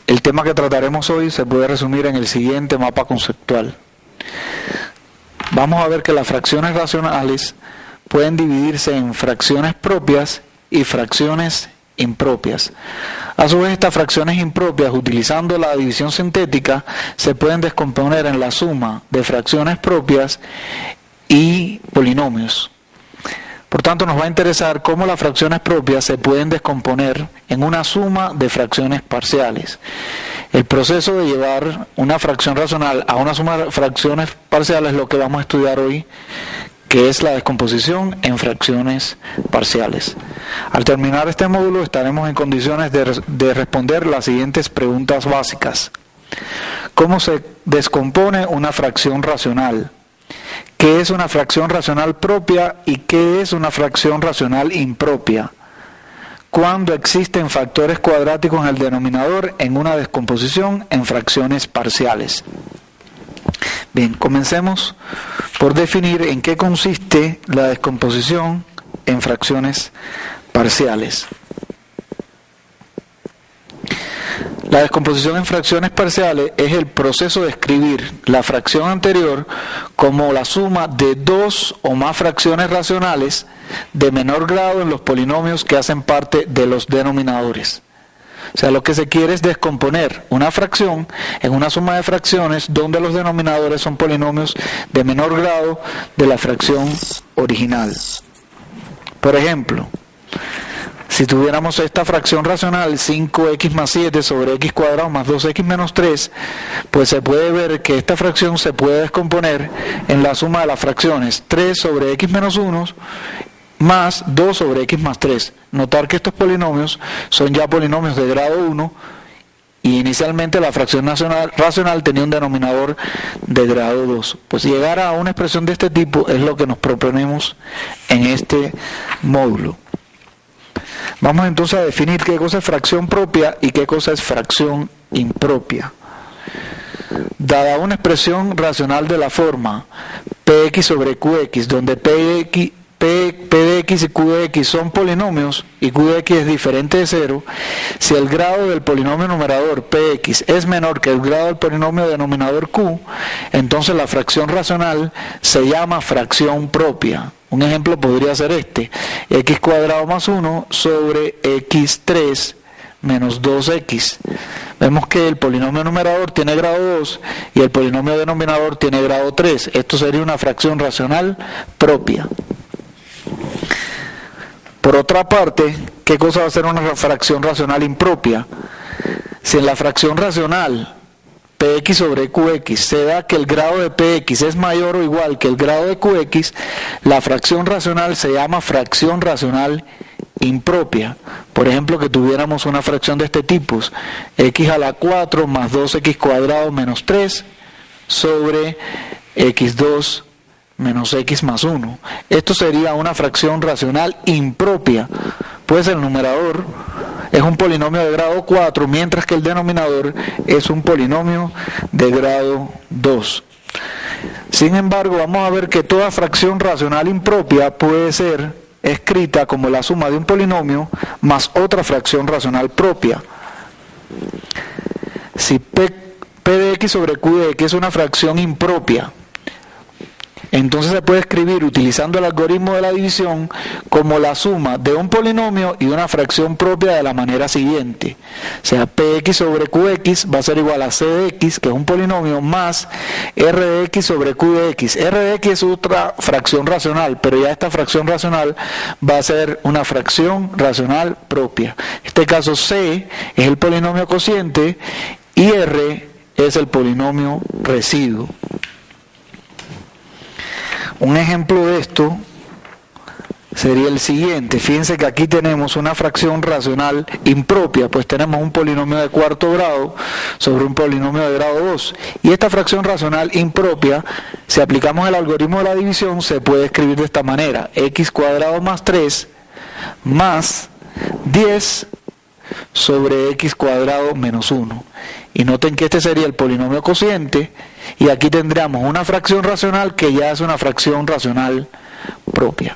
El tema que trataremos hoy se puede resumir en el siguiente mapa conceptual. Vamos a ver que las fracciones racionales pueden dividirse en fracciones propias y fracciones impropias. A su vez, estas fracciones impropias, utilizando la división sintética, se pueden descomponer en la suma de fracciones propias y polinomios. Por tanto, nos va a interesar cómo las fracciones propias se pueden descomponer en una suma de fracciones parciales. El proceso de llevar una fracción racional a una suma de fracciones parciales es lo que vamos a estudiar hoy, que es la descomposición en fracciones parciales. Al terminar este módulo estaremos en condiciones de responder las siguientes preguntas básicas. ¿Cómo se descompone una fracción racional? ¿Qué es una fracción racional propia y qué es una fracción racional impropia? ¿Cuándo existen factores cuadráticos en el denominador en una descomposición en fracciones parciales? Bien, comencemos por definir en qué consiste la descomposición en fracciones parciales. La descomposición en fracciones parciales es el proceso de escribir la fracción anterior como la suma de dos o más fracciones racionales de menor grado en los polinomios que hacen parte de los denominadores. O sea, lo que se quiere es descomponer una fracción en una suma de fracciones donde los denominadores son polinomios de menor grado de la fracción original. Por ejemplo, si tuviéramos esta fracción racional 5x más 7 sobre x cuadrado más 2x menos 3, pues se puede ver que esta fracción se puede descomponer en la suma de las fracciones 3 sobre x menos 1 más 2 sobre x más 3. Notar que estos polinomios son ya polinomios de grado 1 y inicialmente la fracción racional tenía un denominador de grado 2. Pues llegar a una expresión de este tipo es lo que nos proponemos en este módulo. Vamos entonces a definir qué cosa es fracción propia y qué cosa es fracción impropia. Dada una expresión racional de la forma px sobre qx, donde p de x y q de x son polinomios y q de x es diferente de 0, si el grado del polinomio numerador px es menor que el grado del polinomio denominador q, entonces la fracción racional se llama fracción propia. Un ejemplo podría ser este: x cuadrado más 1 sobre x3 menos 2x. Vemos que el polinomio numerador tiene grado 2 y el polinomio denominador tiene grado 3. Esto sería una fracción racional propia. Por otra parte, ¿qué cosa va a ser una fracción racional impropia? Si en la fracción racional px sobre qx se da que el grado de px es mayor o igual que el grado de qx, la fracción racional se llama fracción racional impropia. Por ejemplo, que tuviéramos una fracción de este tipo, x a la 4 más 2x cuadrado menos 3 sobre x2 menos x más 1. Esto sería una fracción racional impropia, pues el numerador es un polinomio de grado 4, mientras que el denominador es un polinomio de grado 2. Sin embargo, vamos a ver que toda fracción racional impropia puede ser escrita como la suma de un polinomio más otra fracción racional propia. Si p de x sobre q de x es una fracción impropia, entonces se puede escribir utilizando el algoritmo de la división como la suma de un polinomio y una fracción propia de la manera siguiente. O sea, px sobre qx va a ser igual a c de x, que es un polinomio, más r de x sobre q de x. R de x es otra fracción racional, pero ya esta fracción racional va a ser una fracción racional propia. En este caso c es el polinomio cociente y r es el polinomio residuo. Un ejemplo de esto sería el siguiente. Fíjense que aquí tenemos una fracción racional impropia, pues tenemos un polinomio de cuarto grado sobre un polinomio de grado 2. Y esta fracción racional impropia, si aplicamos el algoritmo de la división, se puede escribir de esta manera: x cuadrado más 3 más 10 sobre x cuadrado menos 1. Y noten que este sería el polinomio cociente, y aquí tendríamos una fracción racional que ya es una fracción racional propia.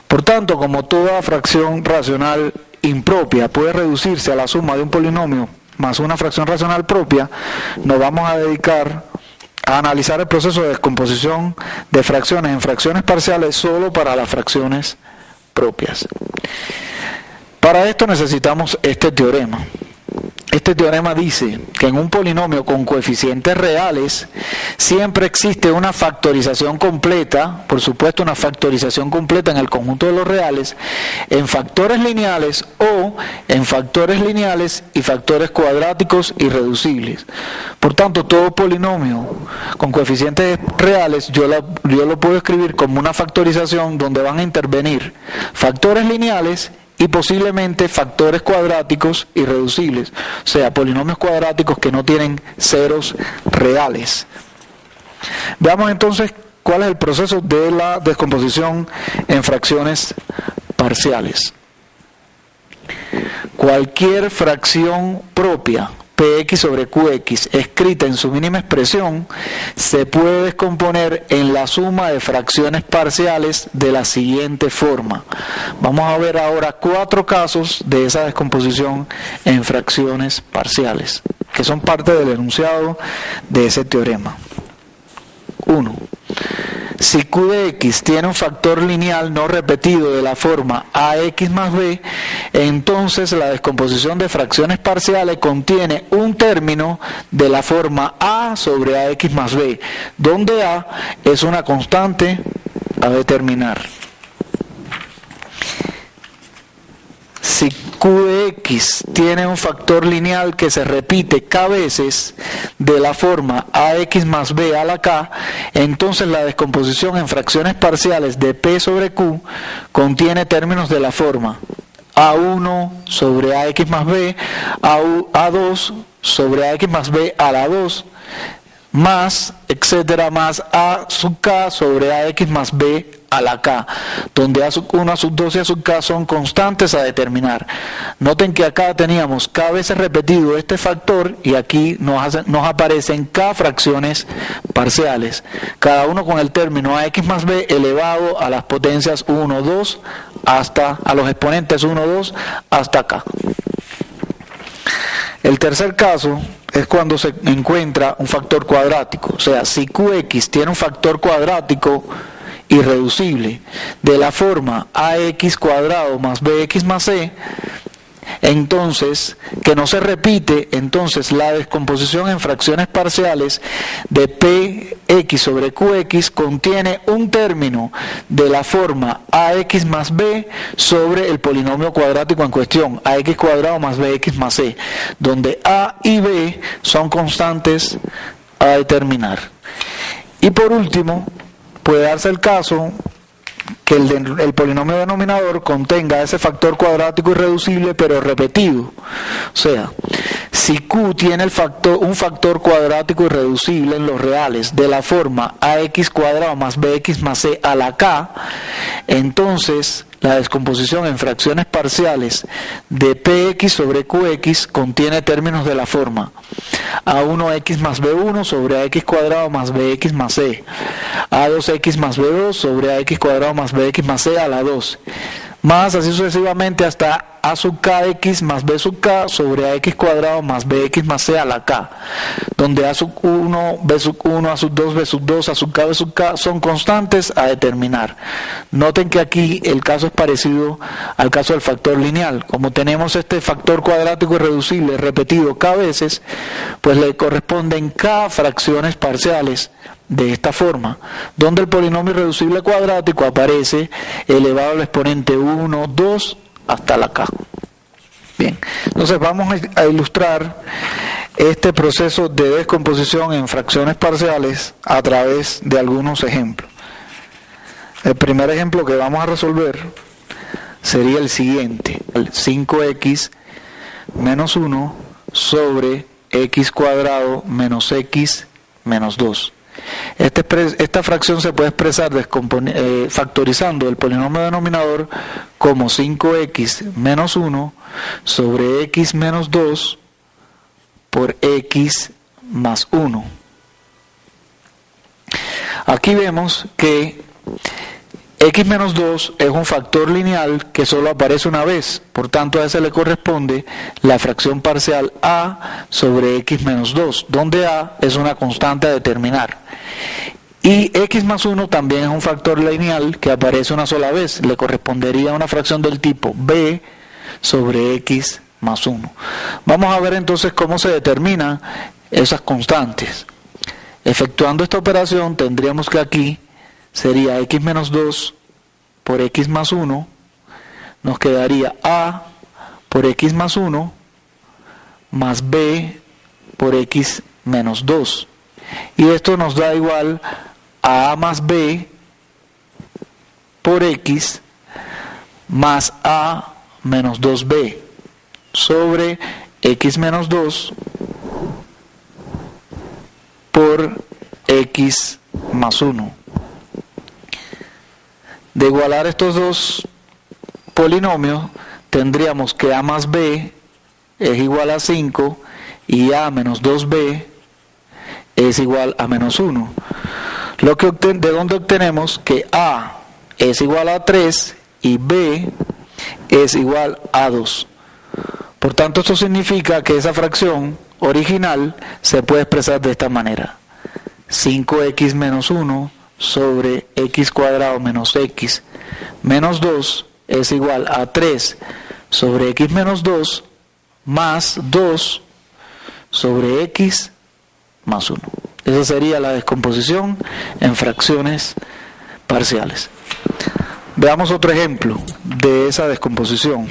Por tanto, como toda fracción racional impropia puede reducirse a la suma de un polinomio más una fracción racional propia, nos vamos a dedicar a analizar el proceso de descomposición de fracciones en fracciones parciales solo para las fracciones propias. Para esto necesitamos este teorema. Este teorema dice que en un polinomio con coeficientes reales siempre existe una factorización completa, por supuesto una factorización completa en el conjunto de los reales, en factores lineales o en factores lineales y factores cuadráticos irreducibles. Por tanto, todo polinomio con coeficientes reales yo lo puedo escribir como una factorización donde van a intervenir factores lineales y posiblemente factores cuadráticos irreducibles, o sea, polinomios cuadráticos que no tienen ceros reales. Veamos entonces cuál es el proceso de la descomposición en fracciones parciales. Cualquier fracción propia, Px sobre Qx, escrita en su mínima expresión, se puede descomponer en la suma de fracciones parciales de la siguiente forma. Vamos a ver ahora 4 casos de esa descomposición en fracciones parciales, que son parte del enunciado de ese teorema. 1. Si Q de X tiene un factor lineal no repetido de la forma AX más B, entonces la descomposición de fracciones parciales contiene un término de la forma A sobre AX más B, donde A es una constante a determinar. Si Q de X tiene un factor lineal que se repite K veces de la forma AX más B a la K, entonces la descomposición en fracciones parciales de P sobre Q contiene términos de la forma A1 sobre AX más B, A2 sobre AX más B a la 2, más, etcétera, más A sub K sobre AX más B a la K, donde A sub 1, A sub 2 y A sub K son constantes a determinar. Noten que acá teníamos K veces repetido este factor y aquí nos aparecen K fracciones parciales, cada uno con el término AX más B elevado a las potencias 1, 2, hasta a los exponentes 1, 2 hasta K. El tercer caso es cuando se encuentra un factor cuadrático, o sea, si Qx tiene un factor cuadrático irreducible de la forma ax cuadrado más bx más c, entonces, que no se repite, entonces la descomposición en fracciones parciales de px sobre qx contiene un término de la forma ax más b sobre el polinomio cuadrático en cuestión, ax cuadrado más bx más c, donde a y b son constantes a determinar. Y por último, puede darse el caso que el polinomio denominador contenga ese factor cuadrático irreducible pero repetido. O sea, si Q tiene un factor cuadrático irreducible en los reales de la forma ax cuadrado más bx más c a la k, entonces la descomposición en fracciones parciales de px sobre qx contiene términos de la forma a1x más b1 sobre ax cuadrado más bx más c, a2x más b2 sobre ax cuadrado más bx más c a la 2, más así sucesivamente hasta a sub kx más b sub k sobre ax cuadrado más bx más c a la k, donde a sub 1, b sub 1, a sub 2, b sub 2, a sub k son constantes a determinar. Noten que aquí el caso es parecido al caso del factor lineal. Como tenemos este factor cuadrático irreducible repetido k veces, pues le corresponden k fracciones parciales de esta forma, donde el polinomio irreducible cuadrático aparece elevado al exponente 1, 2 hasta la k. Bien, entonces vamos a ilustrar este proceso de descomposición en fracciones parciales a través de algunos ejemplos. El primer ejemplo que vamos a resolver sería el siguiente: 5x menos 1 sobre x cuadrado menos x menos 2. Esta fracción se puede expresar factorizando el polinomio denominador como 5x menos 1 sobre x menos 2 por x más 1. Aquí vemos que x menos 2 es un factor lineal que solo aparece una vez, por tanto a ese le corresponde la fracción parcial a sobre x menos 2, donde a es una constante a determinar. Y x más 1 también es un factor lineal que aparece una sola vez, le correspondería a una fracción del tipo b sobre x más 1. Vamos a ver entonces cómo se determinan esas constantes. Efectuando esta operación tendríamos que aquí sería x menos 2 por x más 1, nos quedaría a por x más 1 más b por x menos 2. Y esto nos da igual a más b por x más a menos 2b sobre x menos 2 por x más 1. De igualar estos dos polinomios, tendríamos que a más b es igual a 5 y a menos 2b es igual a menos 1. ¿De dónde obtenemos que a es igual a 3 y b es igual a 2? Por tanto, esto significa que esa fracción original se puede expresar de esta manera: 5x menos 1 sobre x cuadrado menos x menos 2 es igual a 3 sobre x menos 2 más 2 sobre x más 1. Esa sería la descomposición en fracciones parciales. Veamos otro ejemplo de esa descomposición.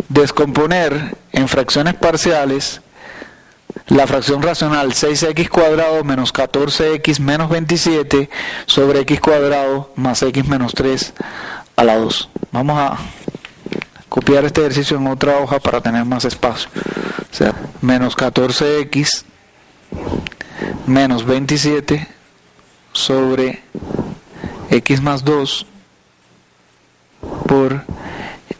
Descomponer en fracciones parciales la fracción racional 6x cuadrado menos 14x menos 27 sobre x cuadrado más x menos 3 a la 2. Vamos a copiar este ejercicio en otra hoja para tener más espacio. O sea, menos 14x menos 27 sobre x más 2 por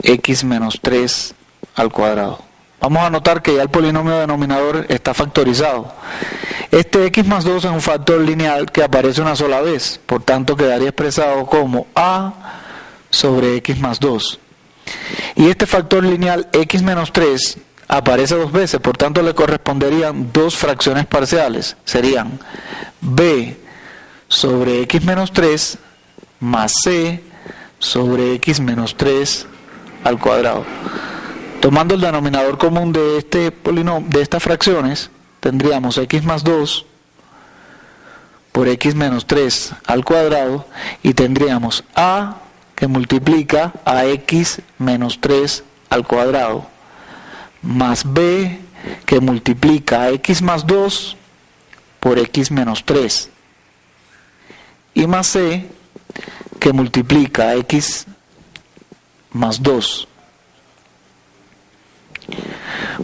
x menos 3 al cuadrado. Vamos a notar que ya el polinomio denominador está factorizado. Este x más 2 es un factor lineal que aparece una sola vez, por tanto quedaría expresado como a sobre x más 2. Y este factor lineal x menos 3 aparece dos veces, por tanto le corresponderían dos fracciones parciales. Serían b sobre x menos 3 más c sobre x menos 3 al cuadrado. Tomando el denominador común de de estas fracciones, tendríamos x más 2 por x menos 3 al cuadrado y tendríamos a que multiplica a x menos 3 al cuadrado más b que multiplica a x más 2 por x menos 3 y más c que multiplica a x más 2.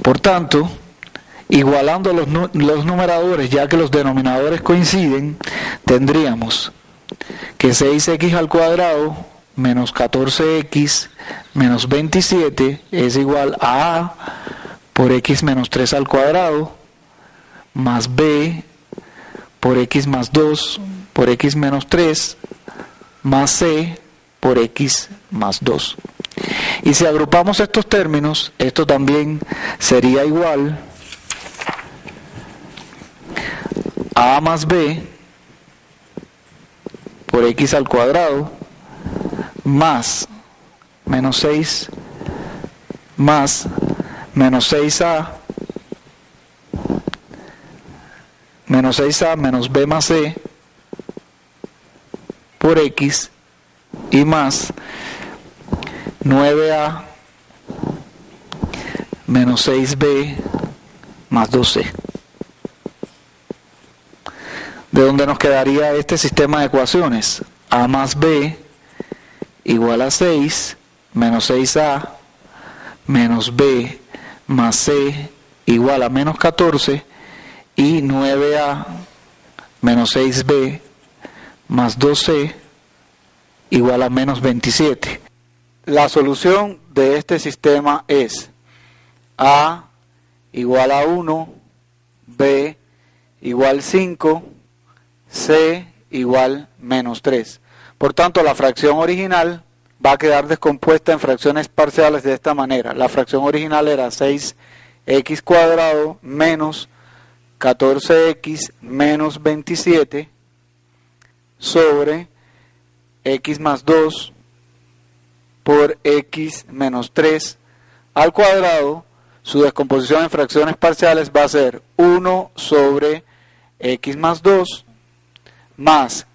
Por tanto, igualando los numeradores, ya que los denominadores coinciden, tendríamos que 6x al cuadrado menos 14x menos 27 es igual a por x menos 3 al cuadrado más b por x más 2 por x menos 3 más c por x más 2. Y si agrupamos estos términos, esto también sería igual a más b por x al cuadrado más menos 6 más menos 6a menos b más c por x y más 9a menos 6b más 2c. De donde nos quedaría este sistema de ecuaciones: a más b igual a 6 menos 6a menos b más c igual a menos 14 y 9a menos 6b más 2c igual a menos 27. La solución de este sistema es a igual a 1, b igual 5, c igual menos 3. Por tanto, la fracción original va a quedar descompuesta en fracciones parciales de esta manera. La fracción original era 6x cuadrado menos 14x menos 27 sobre x más 2 por x menos 3 al cuadrado. Su descomposición en fracciones parciales va a ser 1 sobre x más 2 más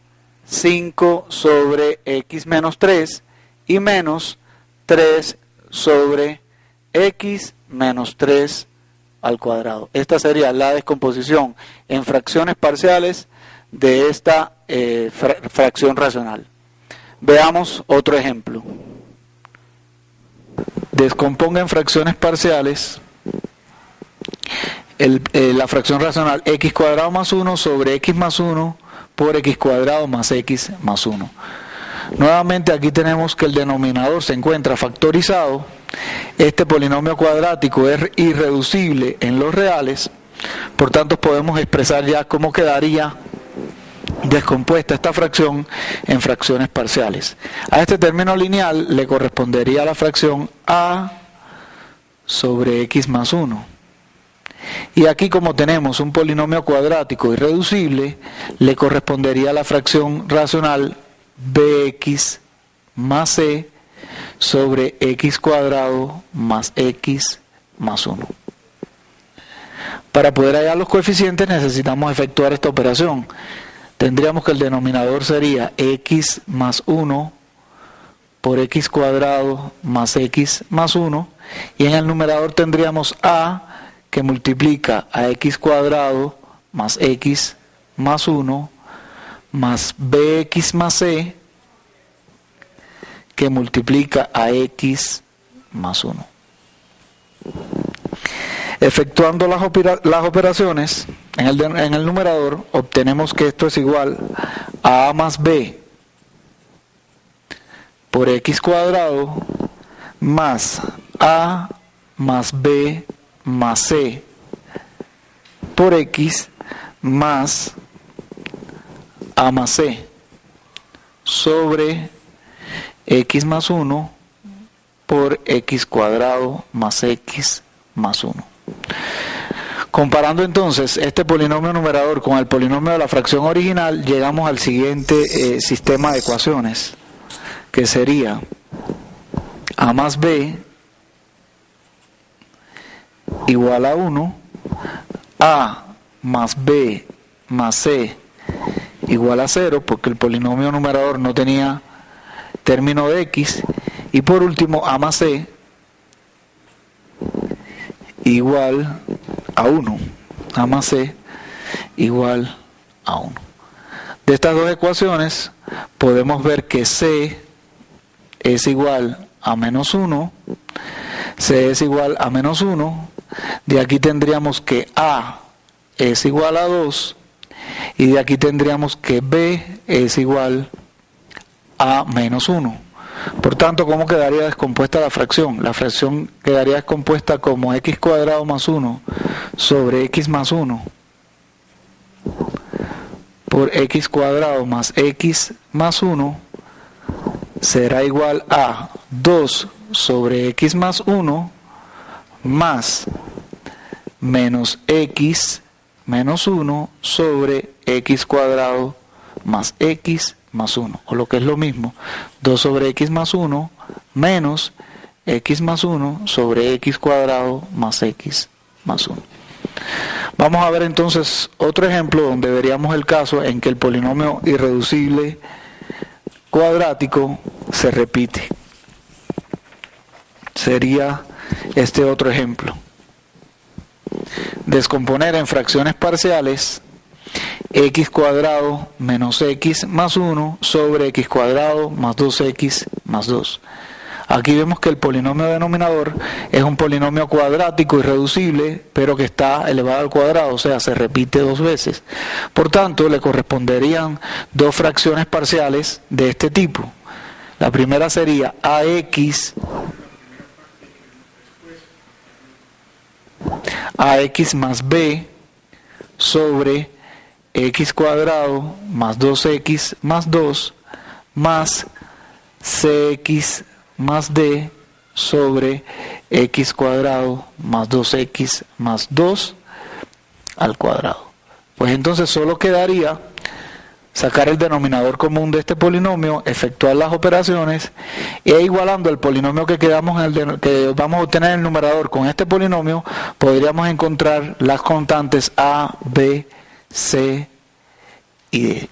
5 sobre x menos 3 y menos 3 sobre x menos 3 al cuadrado. Esta sería la descomposición en fracciones parciales de esta fracción racional. Veamos otro ejemplo. Descomponga en fracciones parciales la fracción racional x cuadrado más 1 sobre x más 1 por x cuadrado más x más 1. Nuevamente aquí tenemos que el denominador se encuentra factorizado. Este polinomio cuadrático es irreducible en los reales, por tanto podemos expresar ya cómo quedaría descompuesta esta fracción en fracciones parciales. A este término lineal le correspondería la fracción a sobre x más 1. Y aquí, como tenemos un polinomio cuadrático irreducible, le correspondería la fracción racional bx más c sobre x cuadrado más x más 1. Para poder hallar los coeficientes necesitamos efectuar esta operación. Tendríamos que el denominador sería x más 1 por x cuadrado más x más 1, y en el numerador tendríamos a que multiplica a x cuadrado más x más 1 más bx más c que multiplica a x más 1. Efectuando las operaciones en el numerador, obtenemos que esto es igual a más b por x cuadrado más a más b más c por x más a más c sobre x más 1 por x cuadrado más x más 1. Comparando entonces este polinomio numerador con el polinomio de la fracción original, llegamos al siguiente sistema de ecuaciones, que sería a más b igual a 1, a más b más c igual a 0, porque el polinomio numerador no tenía término de x, y por último a más c igual a 1, a más c igual a 1. De estas dos ecuaciones podemos ver que c es igual a menos 1, c es igual a menos 1, de aquí tendríamos que a es igual a 2, y de aquí tendríamos que b es igual a menos 1. Por tanto, ¿cómo quedaría descompuesta la fracción? La fracción quedaría descompuesta como x cuadrado más 1 sobre x más 1 por x cuadrado más x más 1 será igual a 2 sobre x más 1 más menos x menos 1 sobre x cuadrado más x más 1, o lo que es lo mismo, 2 sobre x más 1 menos x más 1 sobre x cuadrado más x más 1. Vamos a ver entonces otro ejemplo donde veríamos el caso en que el polinomio irreducible cuadrático se repite. Sería este otro ejemplo. Descomponer en fracciones parciales x cuadrado menos x más 1 sobre x cuadrado más 2x más 2. Aquí vemos que el polinomio denominador es un polinomio cuadrático irreducible, pero que está elevado al cuadrado, o sea, se repite dos veces. Por tanto, le corresponderían dos fracciones parciales de este tipo. La primera sería ax más b sobre x cuadrado más 2x más 2 más cx más d sobre x cuadrado más 2x más 2 al cuadrado. Pues entonces solo quedaría sacar el denominador común de este polinomio, efectuar las operaciones e igualando el polinomio que que vamos a obtener en el numerador con este polinomio, podríamos encontrar las constantes a, b, c y d.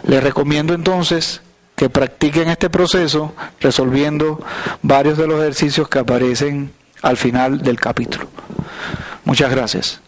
Les recomiendo entonces que practiquen este proceso resolviendo varios de los ejercicios que aparecen al final del capítulo. Muchas gracias.